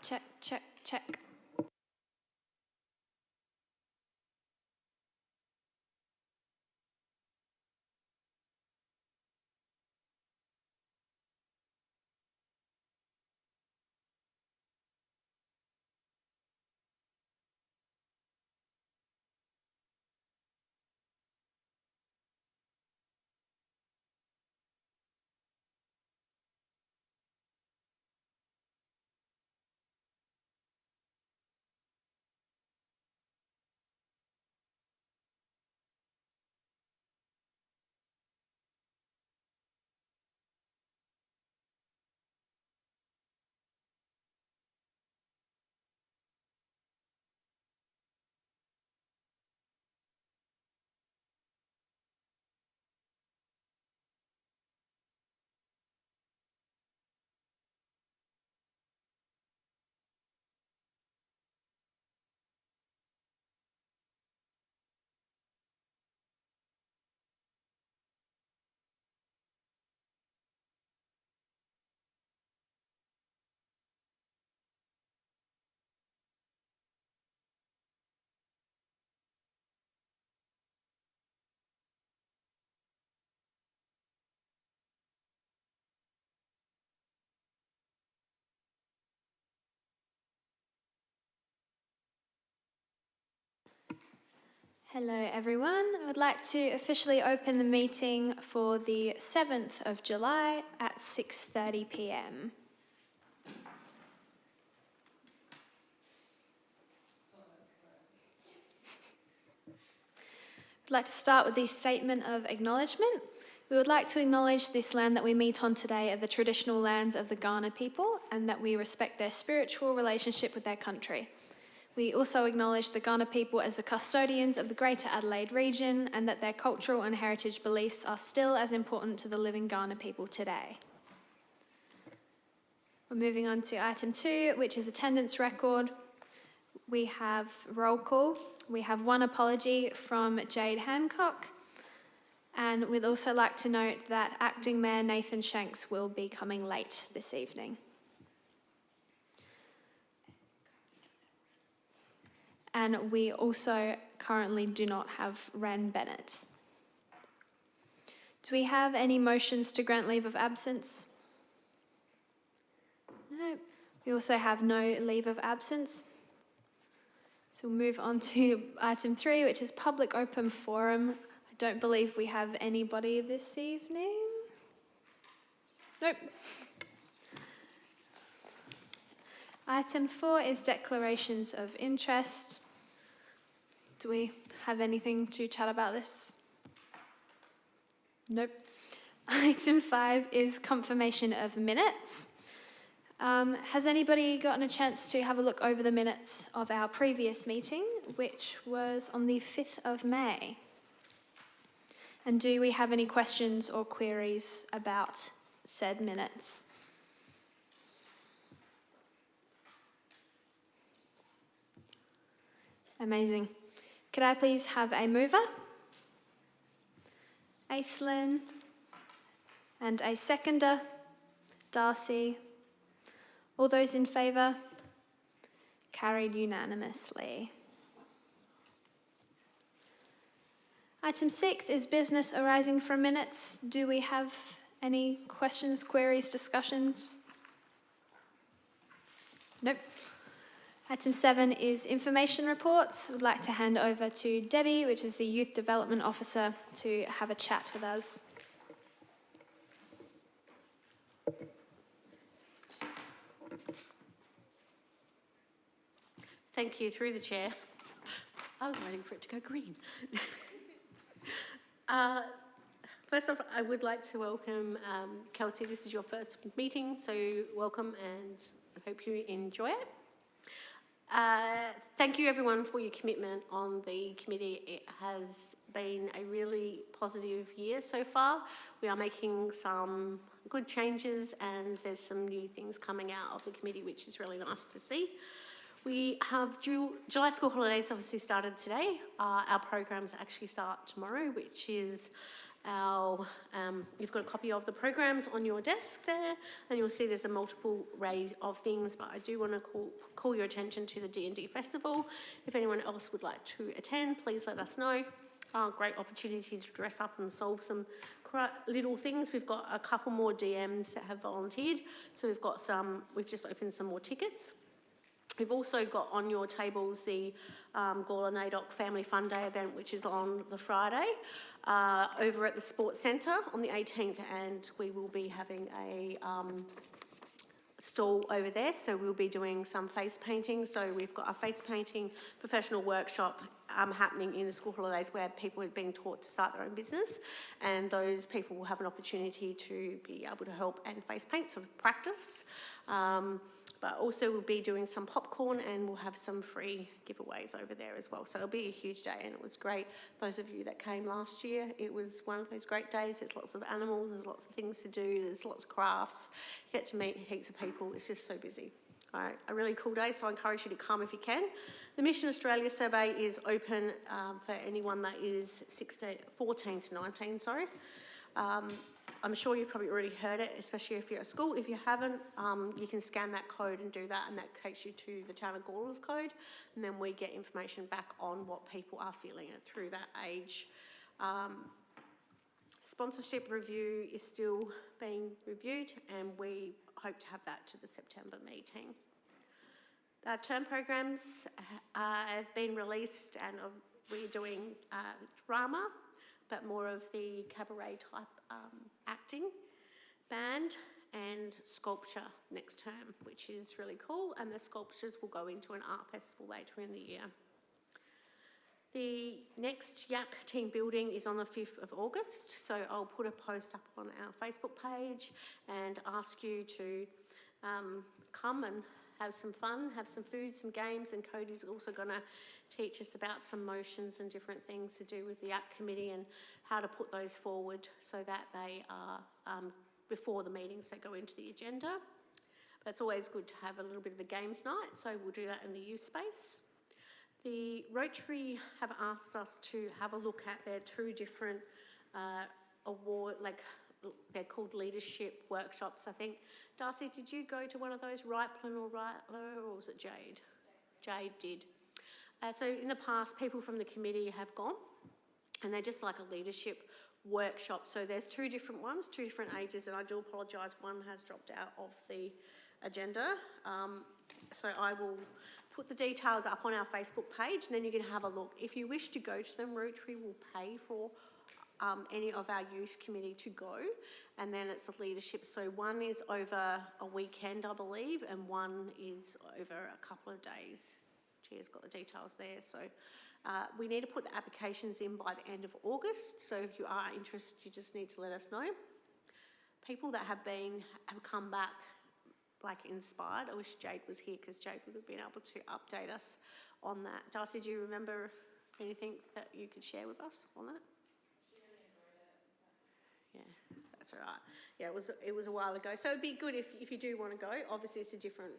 Check, check, check. Hello everyone, I would like to officially open the meeting for the 7th of July at 6:30 p.m. I'd like to start with the statement of acknowledgement. We would like to acknowledge this land that we meet on today are the traditional lands of the Gawler people and that we respect their spiritual relationship with their country. We also acknowledge the Gawler people as the custodians of the Greater Adelaide region and that their cultural and heritage beliefs are still as important to the living Gawler people today. We're moving on to item 2, which is attendance record. We have roll call. We have one apology from Jade Hancock. And we'd also like to note that Acting Mayor Nathan Shanks will be coming late this evening. And we also currently do not have Ren Bennett. Do we have any motions to grant leave of absence? No. We also have no leave of absence. So we'll move on to item 3, which is public open forum. I don't believe we have anybody this evening. Nope. Item 4 is declarations of interest. Do we have anything to chat about this? Nope. Item 5 is confirmation of minutes. Has anybody gotten a chance to have a look over the minutes of our previous meeting, which was on the 5th of May? And do we have any questions or queries about said minutes? Amazing. Could I please have a mover? Aislinn. And a seconder? Darcy. All those in favour? Carried unanimously. Item 6 is business arising from minutes. Do we have any questions, queries, discussions? Nope. Item 7 is information reports. I would like to hand over to Debbie, which is the Youth Development Officer, to have a chat with us. Thank you, through the chair. I was waiting for it to go green. First off, I would like to welcome Kelsey. This is your first meeting, so welcome and I hope you enjoy it. Thank you everyone for your commitment on the committee. It has been a really positive year so far. We are making some good changes and there's some new things coming out of the committee, which is really nice to see. We have July school holidays obviously started today. Our programs actually start tomorrow, which is You've got a copy of the programs on your desk there, and you'll see there's a multiple array of things, but I do want to call your attention to the D&D Festival. If anyone else would like to attend, please let us know. Great opportunity to dress up and solve some little things. We've got a couple more DMs that have volunteered, so we've just opened some more tickets. We've also got on your tables the Gawler NAIDOC Family Fun Day event, which is on the Friday over at the Sports Centre on the 18th, and we will be having a stall over there, so we'll be doing some face painting. So we've got a face painting professional workshop happening in the school holidays where people are being taught to start their own business, and those people will have an opportunity to be able to help and face paint, sort of practice. But also we'll be doing some popcorn, and we'll have some free giveaways over there as well. So it'll be a huge day, and it was great. Those of you that came last year, it was one of those great days. There's lots of animals, there's lots of things to do, there's lots of crafts. You get to meet heaps of people. It's just so busy. All right, a really cool day, so I encourage you to come if you can. The Mission Australia survey is open for anyone that is 14 to 19, sorry. I'm sure you've probably already heard it, especially if you're at school. If you haven't, you can scan that code and do that, and that takes you to the Town of Gawler's code, and then we get information back on what people are feeling through that age. Sponsorship review is still being reviewed, and we hope to have that to the September meeting. The term programs have been released, and we're doing drama, but more of the cabaret type acting, band and sculpture next term, which is really cool, and the sculptures will go into an art festival later in the year. The next GYAC team building is on the 5th of August, so I'll put a post up on our Facebook page and ask you to come and have some fun, have some food, some games, and Cody's also going to teach us about some motions and different things to do with the GYAC committee and how to put those forward so that they are before the meetings that go into the agenda. But it's always good to have a little bit of a games night, so we'll do that in the youth space. The Rotary have asked us to have a look at their two different they're called leadership workshops, I think. Darcy, did you go to one of those, Ripeland or Rightler, or was it Jade? Jade did. So in the past, people from the committee have gone, and they're just like a leadership workshop. So there's two different ones, two different ages, and I do apologise, one has dropped out of the agenda. So I will put the details up on our Facebook page, and then you can have a look. If you wish to go to them, Rotary will pay for any of our youth committee to go, and then it's a leadership. So one is over a weekend, I believe, and one is over a couple of days. Chair's got the details there. So we need to put the applications in by the end of August. So if you are interested, you just need to let us know. People that have come back like inspired. I wish Jade was here because Jade would have been able to update us on that. Darcy, do you remember anything that you could share with us on that? Yeah, that's all right. Yeah, it was a while ago. So it'd be good if you do want to go. Obviously, it's a different,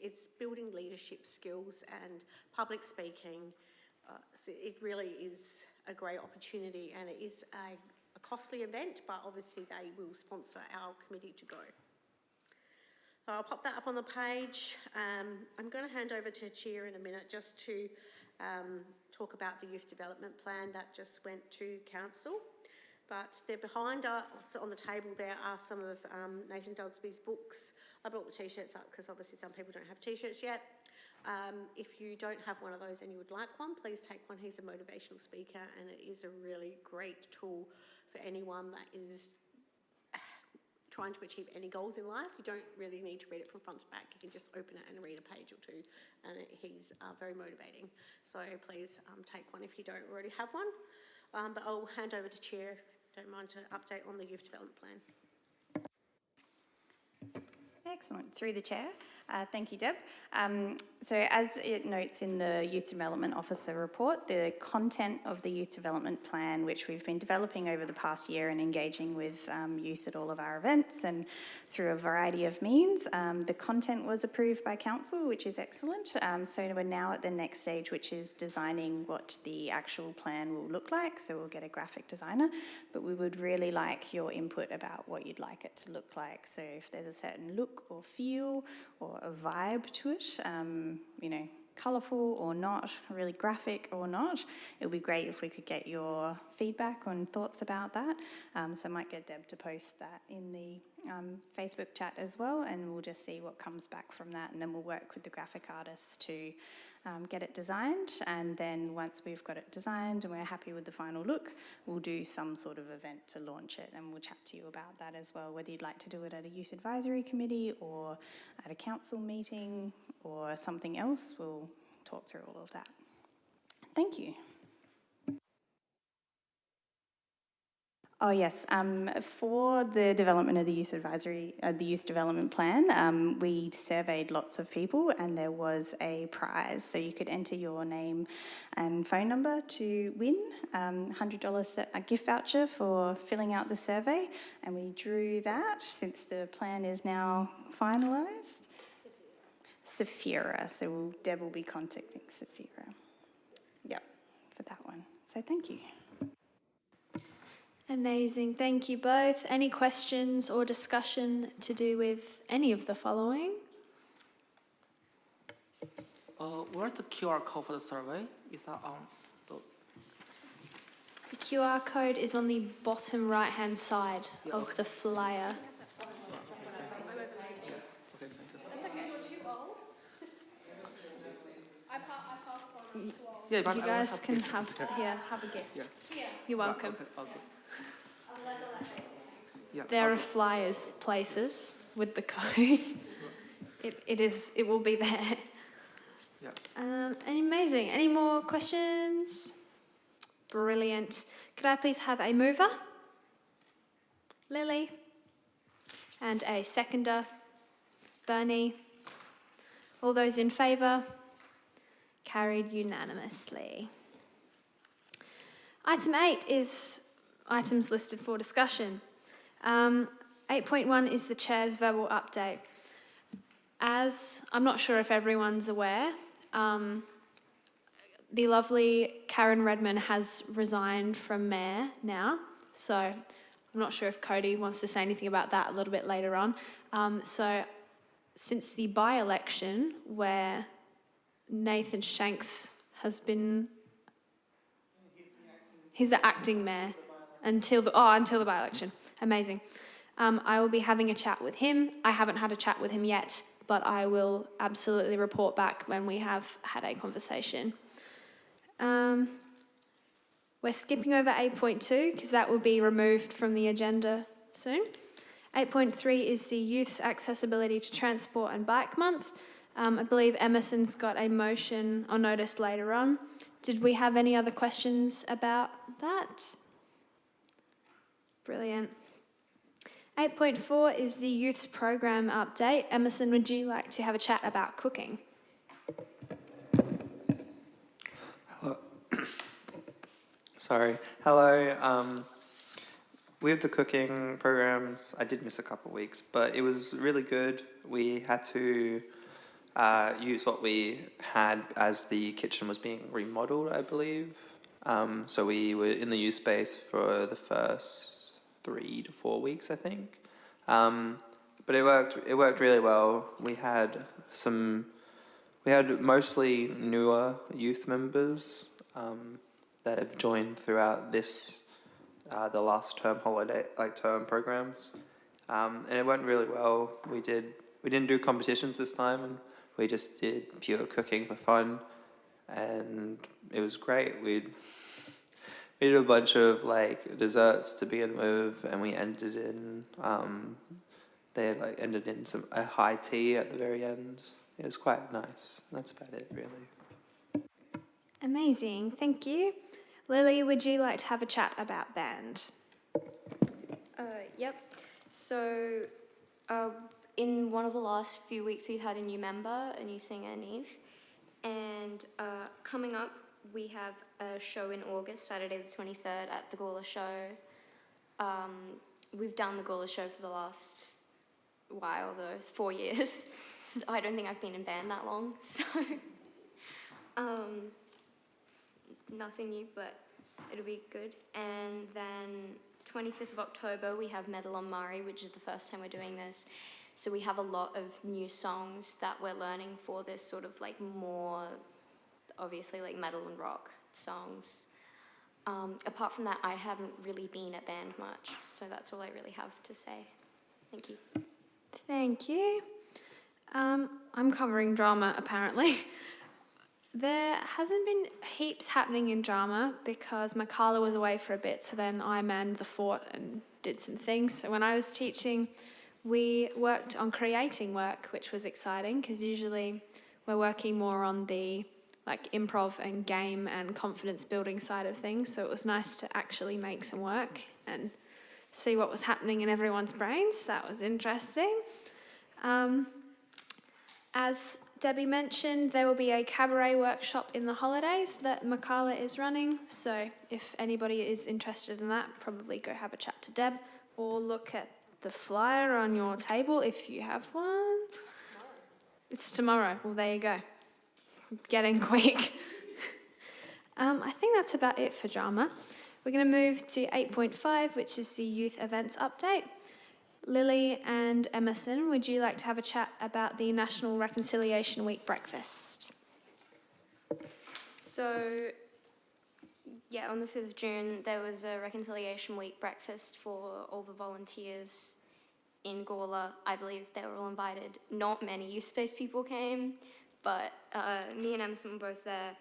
it's building leadership skills and public speaking. So it really is a great opportunity, and it is a costly event, but obviously they will sponsor our committee to go. So I'll pop that up on the page. I'm going to hand over to Chair in a minute just to talk about the youth development plan that just went to council. But they're behind us on the table. There are some of Nathan Dudley's books. I brought the t-shirts up because obviously some people don't have t-shirts yet. If you don't have one of those and you would like one, please take one. He's a motivational speaker, and it is a really great tool for anyone that is trying to achieve any goals in life. You don't really need to read it from front to back. You can just open it and read a page or two, and he's very motivating. So please take one if you don't already have one. But I'll hand over to Chair, don't mind, to update on the youth development plan. Excellent. Through the chair. Thank you, Deb. So as it notes in the Youth Development Officer report, the content of the Youth Development Plan, which we've been developing over the past year and engaging with youth at all of our events and through a variety of means, the content was approved by Council, which is excellent. So we're now at the next stage, which is designing what the actual plan will look like. So we'll get a graphic designer, but we would really like your input about what you'd like it to look like. So if there's a certain look or feel or a vibe to it, you know, colourful or not, really graphic or not. It would be great if we could get your feedback and thoughts about that. So I might get Deb to post that in the Facebook chat as well, and we'll just see what comes back from that, and then we'll work with the graphic artists to get it designed, and then once we've got it designed and we're happy with the final look, we'll do some sort of event to launch it, and we'll chat to you about that as well, whether you'd like to do it at a youth advisory committee or at a council meeting or something else. We'll talk through all of that. Thank you. Oh yes, for the development of the youth advisory, the youth development plan, we surveyed lots of people and there was a prize. So you could enter your name and phone number to win $100 a gift voucher for filling out the survey. And we drew that since the plan is now finalised. Saphira, so Deb will be contacting Saphira. Yep, for that one. So thank you. Amazing. Thank you both. Any questions or discussion to do with any of the following? Where's the QR code for the survey? Is that on the... The QR code is on the bottom right-hand side of the flyer. Yeah, You guys can have a gift. Yeah. You're welcome. Okay. Yeah, There are flyers places with the code. It will be there. Yeah. Amazing. Any more questions? Brilliant. Could I please have a mover? Lily. And a seconder? Bernie. All those in favour? Carried unanimously. Item 8 is items listed for discussion. 8.1 is the Chair's verbal update. As I'm not sure if everyone's aware, the lovely Karen Redman has resigned from Mayor now, so I'm not sure if Cody wants to say anything about that a little bit later on. So since the by-election where Nathan Shanks has been... He's the acting mayor until the by-election. Amazing. I will be having a chat with him. I haven't had a chat with him yet, but I will absolutely report back when we have had a conversation. We're skipping over 8.2 because that will be removed from the agenda soon. 8.3 is the Youth's Accessibility to Transport and Bike Month. I believe Emerson's got a motion or notice later on. Did we have any other questions about that? Brilliant. 8.4 is the Youth's Program update. Emerson, would you like to have a chat about cooking? Hello. Sorry. Hello. With the cooking programs, I did miss a couple of weeks, but it was really good. We had to use what we had as the kitchen was being remodeled, I believe. So we were in the youth space for the first 3 to 4 weeks, I think. But it worked really well. We had mostly newer youth members that have joined throughout this the last term holiday, term programs, and it went really well. We didn't do competitions this time, and we just did pure cooking for fun, and it was great. We did a bunch of desserts to begin with, and we ended in a high tea at the very end. It was quite nice. That's about it, really. Amazing, thank you. Lily, would you like to have a chat about band? Yep. So in one of the last few weeks we've had a new member, a new singer, Neve. And coming up, we have a show in August, Saturday the 23rd at the Gawler show. We've done the Gawler show for the last while, though, 4 years. So I don't think I've been in band that long, so it's nothing new, but it'll be good. And then 25th of October, we have Medal on Murray, which is the first time we're doing this. So we have a lot of new songs that we're learning for this sort of like more, obviously like metal and rock songs. Apart from that, I haven't really been at band much, so that's all I really have to say. Thank you. Thank you. I'm covering drama, apparently. There hasn't been heaps happening in drama because Makala was away for a bit, so then I manned the fort and did some things. So when I was teaching, we worked on creating work, which was exciting because usually we're working more on the like improv and game and confidence building side of things. So it was nice to actually make some work and see what was happening in everyone's brains. That was interesting. As Debbie mentioned, there will be a cabaret workshop in the holidays that Makala is running. So if anybody is interested in that, probably go have a chat to Deb or look at the flyer on your table if you have one. It's tomorrow. Well, there you go. Getting quick. I think that's about it for drama. We're going to move to 8.5, which is the youth events update. Lily and Emerson, would you like to have a chat about the National Reconciliation Week breakfast? So, yeah, on the 5th of June, there was a Reconciliation Week breakfast for all the volunteers in Gawler. I believe they were all invited. Not many youth space people came, but me and Emerson were both there,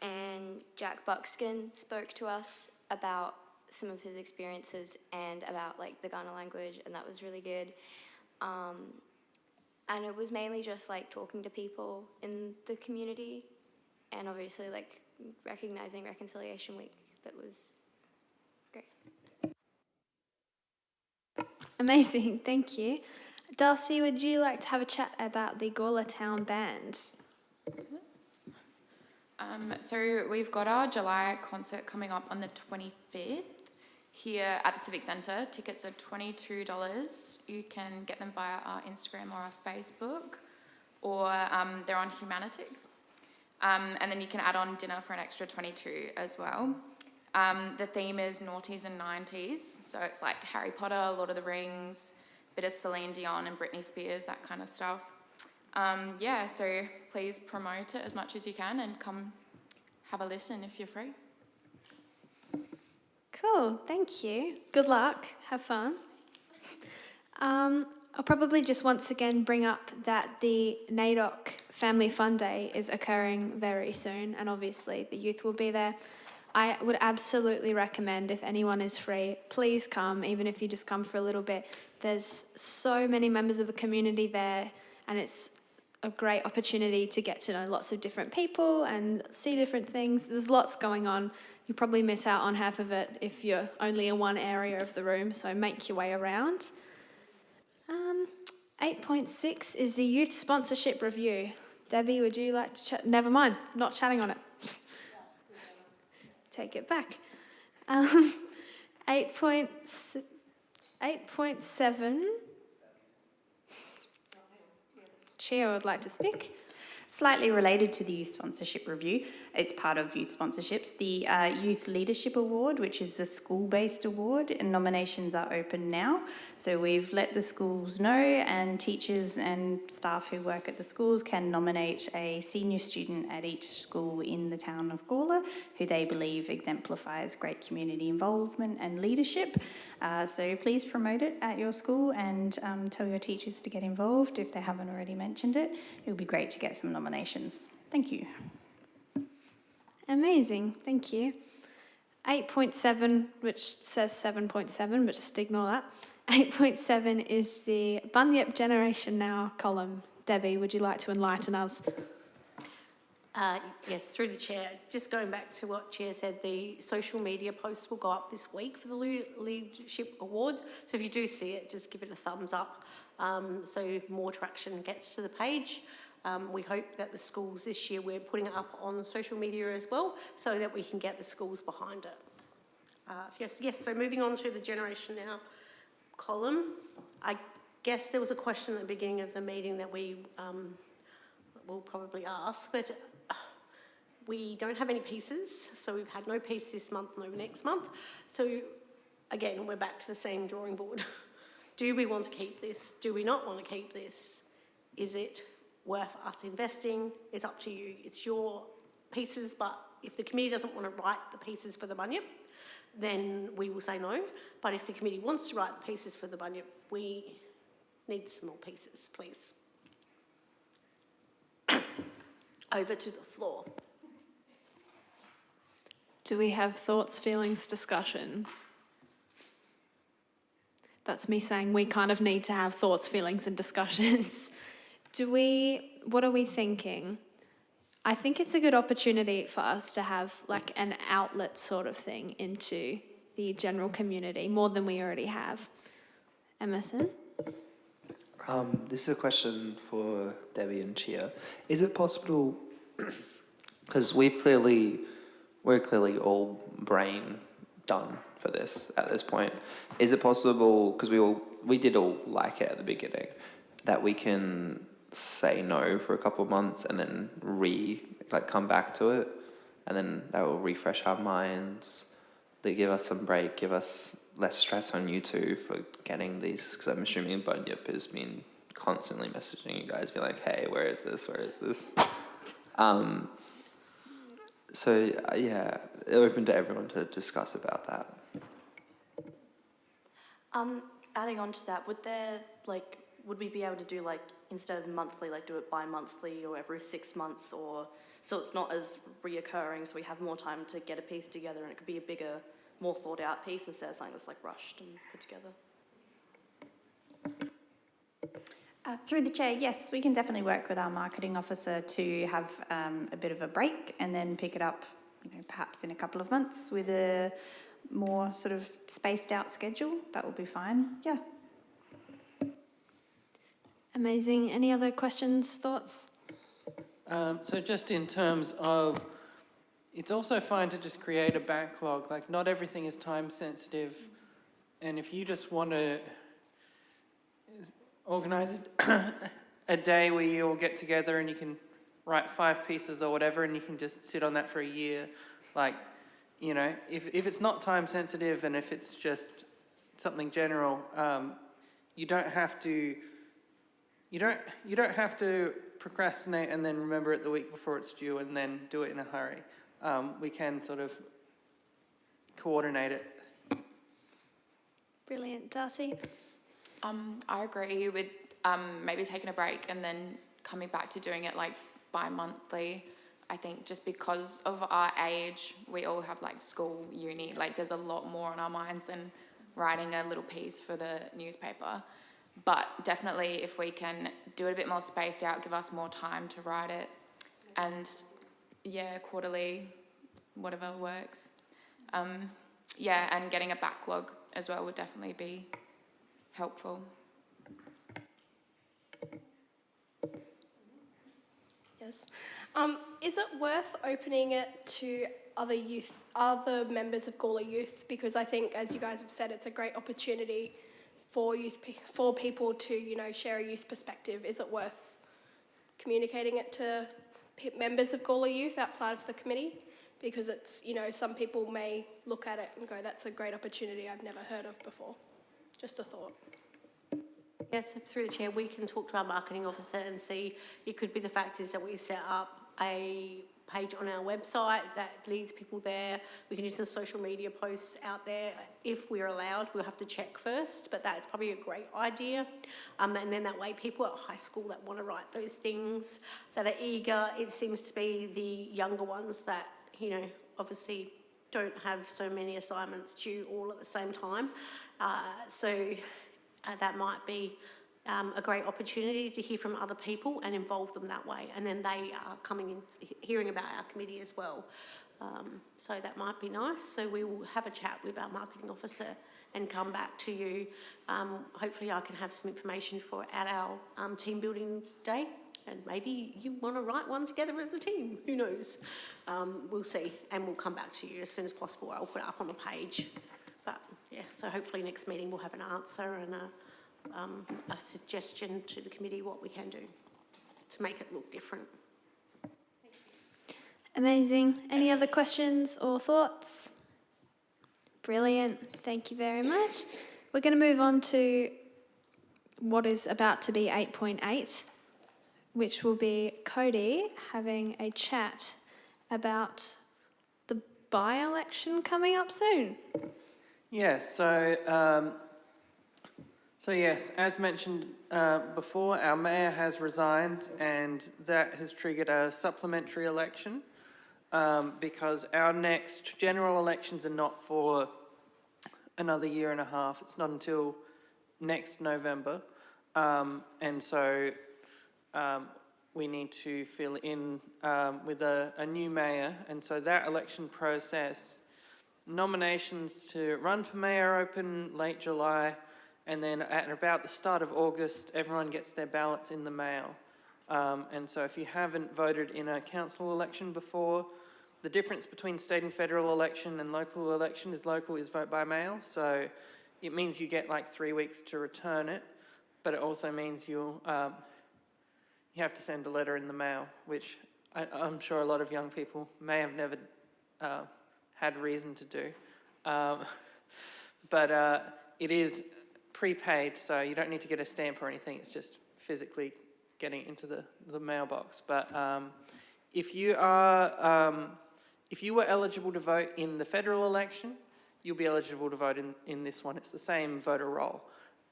and Jack Buckskin spoke to us about some of his experiences and about like the Ghana language, and that was really good. And it was mainly just like talking to people in the community, and obviously like recognizing Reconciliation Week. That was great. Amazing, thank you. Darcy, would you like to have a chat about the Gawler Town Band? So we've got our July concert coming up on the 25th here at the Civic Centre. Tickets are $22. You can get them via our Instagram or our Facebook, or they're on Humanitics. And then you can add on dinner for an extra $22 as well. The theme is noughties and 90s, so it's like Harry Potter, Lord of the Rings, a bit of Celine Dion and Britney Spears, that kind of stuff. Yeah, so please promote it as much as you can and come have a listen if you're free. Cool, thank you. Good luck, have fun. I'll probably just once again bring up that the NAIDOC Family Fun Day is occurring very soon, and obviously the youth will be there. I would absolutely recommend, if anyone is free, please come, even if you just come for a little bit. There's so many members of the community there, and it's a great opportunity to get to know lots of different people and see different things. There's lots going on. You probably miss out on half of it if you're only in one area of the room, so make your way around. 8.6 is the Youth Sponsorship Review. Debbie, would you like to chat? Never mind, not chatting on it. Take it back. 8.7. Chair would like to speak. Slightly related to the Youth Sponsorship Review, it's part of Youth Sponsorships, the Youth Leadership Award, which is the school-based award, and nominations are open now. So we've let the schools know, and teachers and staff who work at the schools can nominate a senior student at each school in the town of Gawler who they believe exemplifies great community involvement and leadership. So please promote it at your school and tell your teachers to get involved if they haven't already mentioned it. It would be great to get some nominations. Thank you. Amazing, thank you. 8.7, which says 7.7, but just ignore that. 8.7 is the Bunyip Generation Now column. Debbie, would you like to enlighten us? Yes, through the chair. Just going back to what Chair said, the social media posts will go up this week for the Leadership Award. So if you do see it, just give it a thumbs up so more traction gets to the page. We hope that the schools this year, we're putting it up on social media as well so that we can get the schools behind it. Yes, so moving on to the Generation Now column. I guess there was a question at the beginning of the meeting that we will probably ask, but we don't have any pieces, so we've had no piece this month, no next month. So again, we're back to the same drawing board. Do we want to keep this? Do we not want to keep this? Is it worth us investing? It's up to you. It's your pieces, but if the committee doesn't want to write the pieces for the bunyip, then we will say no. But if the committee wants to write the pieces for the bunyip, we need some more pieces, please. Over to the floor. Do we have thoughts, feelings, discussion? That's me saying we kind of need to have thoughts, feelings and discussions. What are we thinking? I think it's a good opportunity for us to have like an outlet sort of thing into the general community, more than we already have. Emerson? This is a question for Debbie and Chia. Is it possible, because we're clearly all brain done for this at this point. Is it possible, because we did all like it at the beginning, that we can say no for a couple of months and then come back to it, and then that will refresh our minds. They give us some break, give us less stress on you two for getting these, because I'm assuming Bunyip has been constantly messaging you guys, being like, hey, where is this? So yeah, open to everyone to discuss about that. Adding on to that, would we be able to do instead of monthly, do it bi-monthly or every 6 months, or so it's not as reoccurring, so we have more time to get a piece together and it could be a bigger, more thought out piece instead of something that's rushed and put together? Through the chair, yes, we can definitely work with our marketing officer to have a bit of a break and then pick it up, perhaps in a couple of months with a more sort of spaced out schedule. That will be fine. Yeah. Amazing. Any other questions, thoughts? So just in terms of, it's also fine to just create a backlog. Not everything is time sensitive, and if you just want to organise a day where you all get together and you can write 5 pieces or whatever, and you can just sit on that for a year, if it's not time sensitive and if it's just something general, you don't have to procrastinate and then remember it the week before it's due and then do it in a hurry. We can sort of coordinate it. Brilliant. Darcy? I agree with maybe taking a break and then coming back to doing it bi-monthly. I think just because of our age, we all have school, uni, there's a lot more on our minds than writing a little piece for the newspaper. But definitely if we can do it a bit more spaced out, give us more time to write it, and quarterly, whatever works. And getting a backlog as well would definitely be helpful. Yes. Is it worth opening it to other members of Gawler Youth? Because I think, as you guys have said, it's a great opportunity for people to, share a youth perspective. Is it worth communicating it to members of Gawler Youth outside of the committee? Because it's, some people may look at it and go, that's a great opportunity I've never heard of before. Just a thought. Yes, through the chair, we can talk to our marketing officer and see. It could be the fact is that we set up a page on our website that leads people there. We can do some social media posts out there. If we're allowed, we'll have to check first, but that's probably a great idea. And then that way people at high school that want to write those things, that are eager, it seems to be the younger ones that, obviously don't have so many assignments due all at the same time. So that might be a great opportunity to hear from other people and involve them that way. And then they are coming in, hearing about our committee as well. So that might be nice. So we will have a chat with our marketing officer and come back to you. Hopefully I can have some information at our team building day, and maybe you want to write one together as a team, who knows. We'll see, and we'll come back to you as soon as possible. I'll put it up on the page. But yeah, so hopefully next meeting we'll have an answer and a suggestion to the committee what we can do to make it look different. Amazing. Any other questions or thoughts? Brilliant. Thank you very much. We're going to move on to what is about to be 8.8, which will be Cody having a chat about the by-election coming up soon. Yes, so yes, as mentioned before, our mayor has resigned, and that has triggered a supplementary election because our next general elections are not for another year and a half. It's not until next November, and so we need to fill in with a new mayor, and so that election process, nominations to run for mayor open late July, and then at about the start of August, everyone gets their ballots in the mail. And so if you haven't voted in a council election before, the difference between state and federal election and local election is local is vote by mail. So it means you get like 3 weeks to return it, but it also means you have to send a letter in the mail, which I'm sure a lot of young people may have never had reason to do. But it is prepaid, so you don't need to get a stamp or anything. It's just physically getting into the mailbox. But if you were eligible to vote in the federal election, you'll be eligible to vote in this one. It's the same voter roll,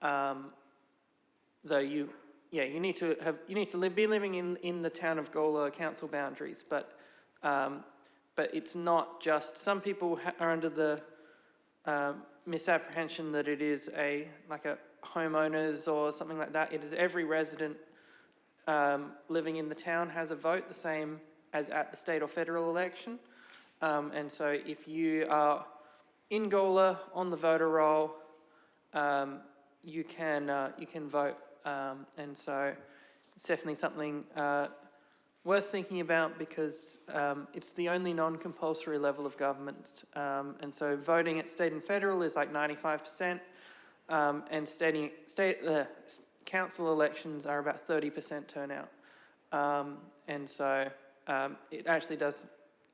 though you need to be living in the town of Gawler council boundaries. But it's not just, some people are under the misapprehension that it is like a homeowners or something like that. It is every resident living in the town has a vote, the same as at the state or federal election. And so if you are in Gawler on the voter roll, you can vote. And so it's definitely something worth thinking about, because it's the only non-compulsory level of government. And so voting at state and federal is like 95%, and council elections are about 30% turnout. And so it actually does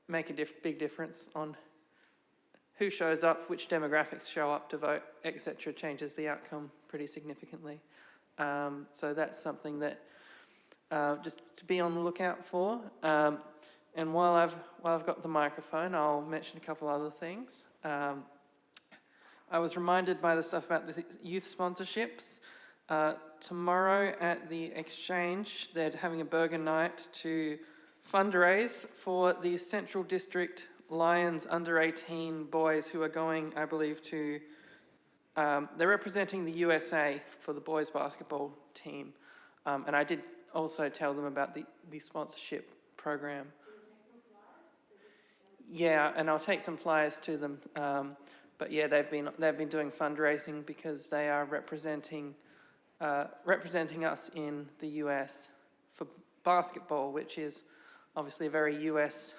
make a big difference on who shows up, which demographics show up to vote, etc. Changes the outcome pretty significantly. So that's something that just to be on the lookout for. And while I've got the microphone, I'll mention a couple other things. I was reminded by the stuff about the youth sponsorships. Tomorrow at the Exchange, they're having a burger night to fundraise for the Central District Lions under-18 boys who are going, I believe, to... they're representing the USA for the boys basketball team. And I did also tell them about the sponsorship program. Yeah, and I'll take some flyers to them. But yeah, they've been doing fundraising because they are representing us in the US for basketball, which is obviously a very US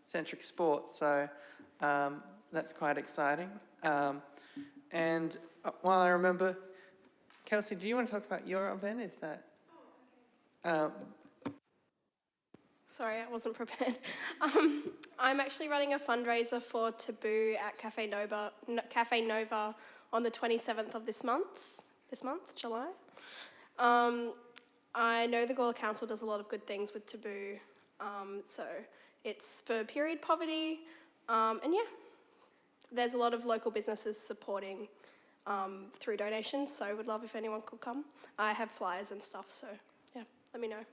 centric sport. So that's quite exciting. And while I remember, Kelsey, do you want to talk about your event? Is that? Sorry, I wasn't prepared. I'm actually running a fundraiser for Taboo at Cafe Nova on the 27th of this month, July. I know the Gawler Council does a lot of good things with Taboo, so it's for period poverty, and yeah, there's a lot of local businesses supporting through donations, so I would love if anyone could come. I have flyers and stuff, so yeah, let me know.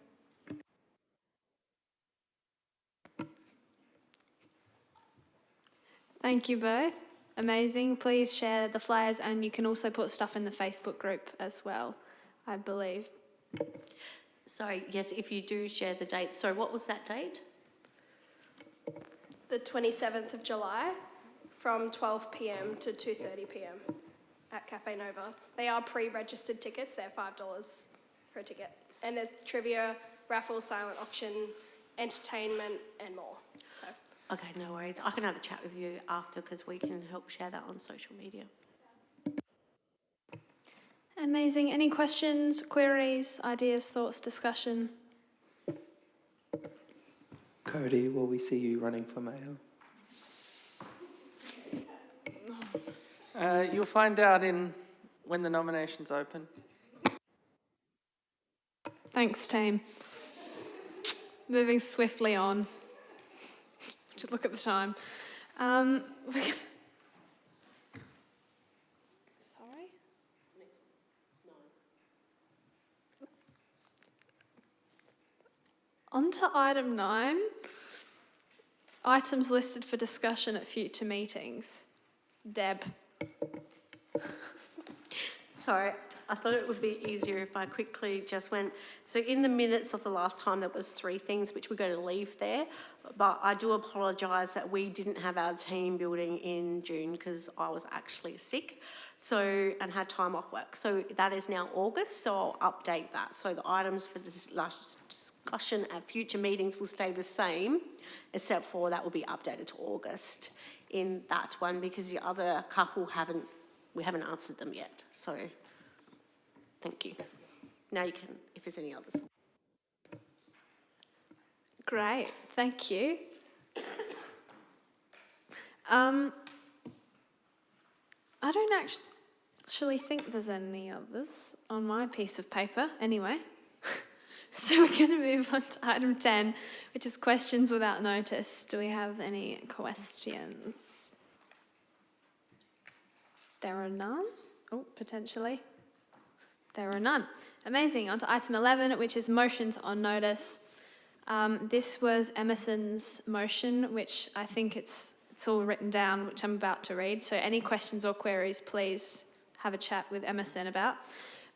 Thank you both. Amazing. Please share the flyers, and you can also put stuff in the Facebook group as well. I believe. Sorry, yes, if you do share the date. So what was that date? The 27th of July from 12 p.m. to 2:30 p.m. at Cafe Nova. They are pre-registered tickets. They're $5 for a ticket. And there's trivia, raffle, silent auction, entertainment and more. So Okay, no worries. I can have a chat with you after because we can help share that on social media. Amazing. Any questions, queries, ideas, thoughts, discussion? Cody, will we see you running for mayor? You'll find out when the nominations open. Thanks, team. Moving swiftly on. Just look at the time. Sorry? On to item 9. Items listed for discussion at future meetings. Deb. Sorry, I thought it would be easier if I quickly just went. So in the minutes of the last time, there was 3 things which we're going to leave there. But I do apologise that we didn't have our team building in June because I was actually sick, and had time off work. So that is now August. So I'll update that. So the items for discussion at future meetings will stay the same, except for that will be updated to August in that one because the other couple we haven't answered them yet. So thank you. Now you can, if there's any others. Great, thank you. I don't actually think there's any others on my piece of paper, anyway. So we're going to move on to item 10, which is questions without notice. Do we have any questions? There are none. Oh, potentially. There are none. Amazing. On to item 11, which is motions on notice. This was Emerson's motion, which I think it's all written down, which I'm about to read. So any questions or queries, please have a chat with Emerson about.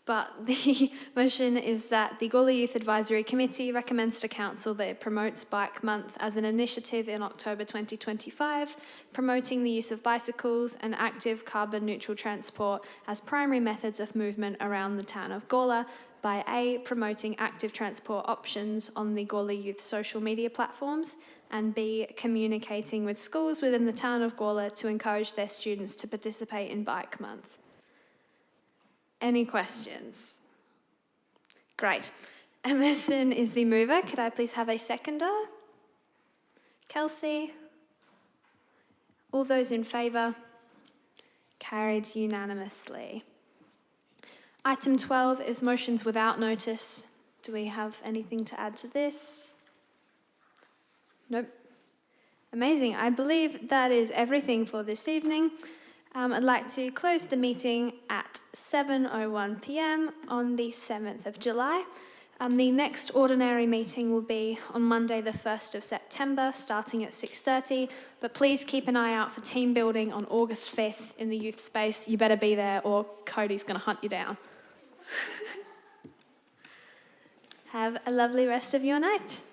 But the motion is that the Gawler Youth Advisory Committee recommends to Council that it promotes Bike Month as an initiative in October 2025, promoting the use of bicycles and active carbon neutral transport as primary methods of movement around the town of Gawler by A, promoting active transport options on the Gawler Youth social media platforms, and B, communicating with schools within the town of Gawler to encourage their students to participate in Bike Month. Any questions? Great. Emerson is the mover. Could I please have a seconder? Kelsey? All those in favour? Carried unanimously. Item 12 is motions without notice. Do we have anything to add to this? Nope. Amazing. I believe that is everything for this evening. I'd like to close the meeting at 7:01 p.m. on the 7th of July. The next ordinary meeting will be on Monday the 1st of September, starting at 6:30, but please keep an eye out for team building on August 5th in the youth space. You better be there or Cody's going to hunt you down. Have a lovely rest of your night.